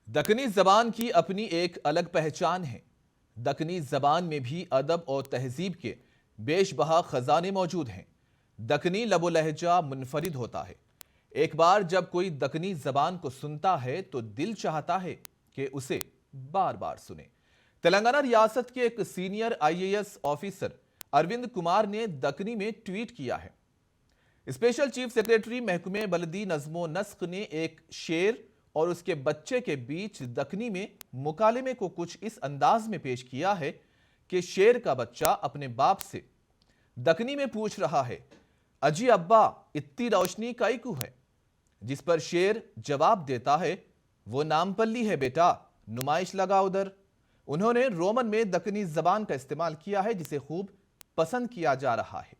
दक्कनी जबान की अपनी एक अलग पहचान है। दक्कनी जबान में भी अदब और तहजीब के बेशबहा खजाने मौजूद हैं। दक्कनी लबो लहजा मुनफरिद होता है। एक बार जब कोई दक्कनी जबान को सुनता है तो दिल चाहता है कि उसे बार बार सुने। तेलंगाना रियासत के एक senior IAS officer Arvind Kumar ने दक्कनी में ट्वीट किया है। स्पेशल चीफ सेक्रेटरी महकमे बलदी नज़्मो नस्क ने एक शेर और उसके बच्चे के बीच दक्कनी में मुकालमे को कुछ इस अंदाज में पेश किया है कि शेर का बच्चा अपने बाप से दक्कनी में पूछ रहा है, अजी अब्बा इत्ती रोशनी काई को है, जिस पर शेर जवाब देता है, वो नामपल्ली है बेटा, नुमाइश लगा उधर। उन्होंने रोमन में दक्कनी जबान का इस्तेमाल किया है जिसे खूब पसंद किया जा रहा है।